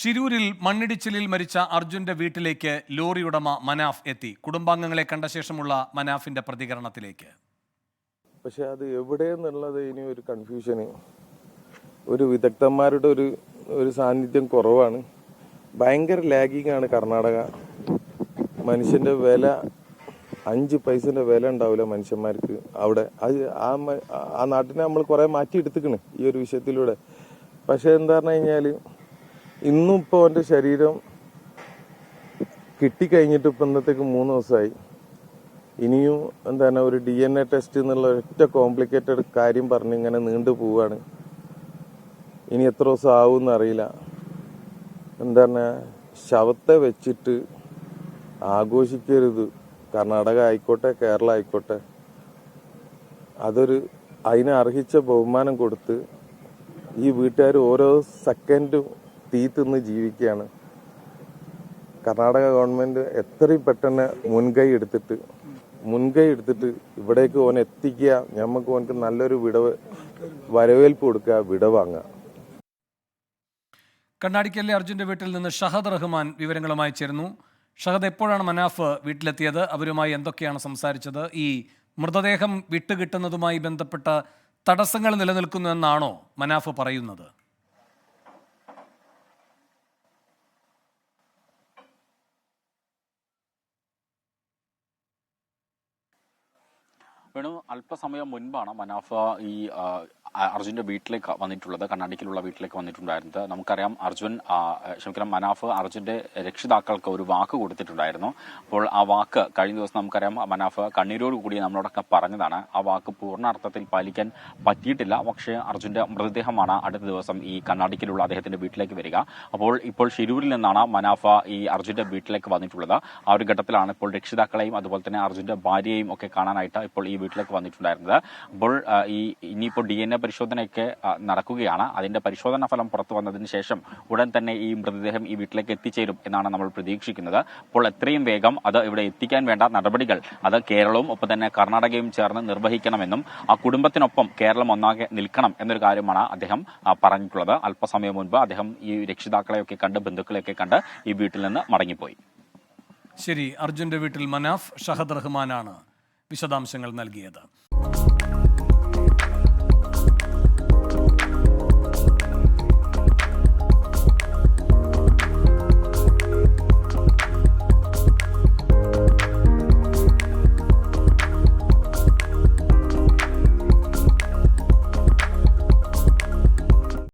ഷിരൂരിൽ മണ്ണിടിച്ചിലിൽ മരിച്ച അർജുന്റെ വീട്ടിലേക്ക് ലോറി ഉടമ മനാഫ് എത്തി. കുടുംബാംഗങ്ങളെ കണ്ട ശേഷമുള്ള മനാഫിന്റെ പ്രതികരണത്തിലേക്ക്. പക്ഷെ അത് എവിടെയെന്നുള്ളത് ഇനി ഒരു കൺഫ്യൂഷന്, ഒരു വിദഗ്ധന്മാരുടെ ഒരു സാന്നിധ്യം കുറവാണ്. ഭയങ്കര ലാഗിങ് ആണ് കർണാടക. മനുഷ്യന്റെ വില 5 പൈസന്റെ വില ഉണ്ടാവില്ല മനുഷ്യന്മാർക്ക് അവിടെ. അത് ആ നാട്ടിനെ നമ്മൾ കുറെ മാറ്റിയെടുത്തിക്കണ് ഈ ഒരു വിഷയത്തിലൂടെ. പക്ഷെ എന്താ പറഞ്ഞു കഴിഞ്ഞാല് ഇന്നും ഇപ്പോൾ അവന്റെ ശരീരം കിട്ടിക്കഴിഞ്ഞിട്ട് ഇപ്പം ഇന്നത്തേക്ക് 3 ദിവസമായി. ഇനിയും എന്താണ് ഒരു DNA ടെസ്റ്റ് എന്നുള്ള ഒറ്റ കോംപ്ലിക്കേറ്റഡ് കാര്യം പറഞ്ഞ് ഇങ്ങനെ നീണ്ടു പോവാണ്. ഇനി എത്ര ദിവസം ആവും അറിയില്ല. എന്താണ് ശവത്തെ വെച്ചിട്ട് ആഘോഷിക്കരുത്. കർണാടക ആയിക്കോട്ടെ കേരള ആയിക്കോട്ടെ, അതിനെ അർഹിച്ച ബഹുമാനം കൊടുത്ത് ഈ വീട്ടുകാർ ഓരോ സെക്കൻഡും തീ തിന്ന് ജീവിക്കുകയാണ്. കർണാടക ഗവൺമെന്റ് എത്രയും പെട്ടെന്ന് മുൻകൈ എടുത്തിട്ട് ഇവിടേക്ക് ഓൻ എത്തിക്കുക, നമുക്ക് ഓനക്ക് നല്ലൊരു വരവേൽപ്പ് കൊടുക്കുക, വിടവാങ്ങുക. കണ്ണാടിക്കലിലെ അർജുന്റെ വീട്ടിൽ നിന്ന് ഷഹദ് റഹ്മാൻ വിവരങ്ങളുമായി ചേരുന്നു. ഷഹദ്, എപ്പോഴാണ് മനാഫ് വീട്ടിലെത്തിയത്? അവരുമായി എന്തൊക്കെയാണ് സംസാരിച്ചത്? ഈ മൃതദേഹം വിട്ടുകിട്ടുന്നതുമായി ബന്ധപ്പെട്ട തടസ്സങ്ങൾ നിലനിൽക്കുന്നു എന്നാണോ മനാഫ് പറയുന്നത്? വേണു, അല്പസമയം മുൻപാണ് മനാഫ് ഈ അർജുന്റെ വീട്ടിലേക്ക് വന്നിട്ടുള്ളത്, കർണാടകയിലുള്ള വീട്ടിലേക്ക് വന്നിട്ടുണ്ടായിരുന്നത്. നമുക്കറിയാം മനാഫ് അർജുന്റെ രക്ഷിതാക്കൾക്ക് ഒരു വാക്ക് കൊടുത്തിട്ടുണ്ടായിരുന്നു. അപ്പോൾ ആ വാക്ക് കഴിഞ്ഞ ദിവസം നമുക്കറിയാം മനാഫ് കണ്ണീരോട് കൂടി നമ്മളോടൊക്കെ പറഞ്ഞതാണ്. ആ വാക്ക് പൂർണ്ണാർത്ഥത്തിൽ പാലിക്കാൻ പറ്റിയിട്ടില്ല. പക്ഷേ അർജുന്റെ മൃതദേഹമാണ് അടുത്ത ദിവസം ഈ കർണാടകയിലുള്ള അദ്ദേഹത്തിന്റെ വീട്ടിലേക്ക് വരിക. ഇപ്പോൾ ഷിരൂരിൽ നിന്നാണ് മനാഫ് ഈ അർജുന്റെ വീട്ടിലേക്ക് വന്നിട്ടുള്ളത്. ആ ഒരു ഘട്ടത്തിലാണ് ഇപ്പോൾ രക്ഷിതാക്കളെയും അതുപോലെ തന്നെ അർജുന്റെ ഭാര്യയെയും ഒക്കെ കാണാനായിട്ട് ഇപ്പോൾ ഈ വീട്ടിലേക്ക് വന്നിട്ടുണ്ടായിരുന്നത്. അപ്പോൾ ഇനിയിപ്പോൾ DNA പരിശോധനയൊക്കെ നടക്കുകയാണ്. അതിന്റെ പരിശോധനാ ഫലം പുറത്തു വന്നതിന് ശേഷം ഉടൻ തന്നെ ഈ മൃതദേഹം ഈ വീട്ടിലേക്ക് എത്തിച്ചേരും എന്നാണ് നമ്മൾ പ്രതീക്ഷിക്കുന്നത്. അപ്പോൾ എത്രയും വേഗം അത് ഇവിടെ എത്തിക്കാൻ വേണ്ട നടപടികൾ അത് കേരളവും ഒപ്പം തന്നെ കർണാടകയും ചേർന്ന് നിർവഹിക്കണമെന്നും ആ കുടുംബത്തിനൊപ്പം കേരളം ഒന്നാകെ നിൽക്കണം എന്നൊരു കാര്യമാണ് അദ്ദേഹം പറഞ്ഞിട്ടുള്ളത്. അല്പസമയം മുൻപ് അദ്ദേഹം ഈ രക്ഷിതാക്കളെയൊക്കെ കണ്ട് ബന്ധുക്കളെയൊക്കെ കണ്ട് ഈ വീട്ടിൽ നിന്ന് മടങ്ങിപ്പോയി. ശരി, അർജുന്റെ വീട്ടിൽ മനാഫ്, ഷഹദ് റഹ്മാനാണ് വിശദാംശങ്ങൾ നൽകിയത്.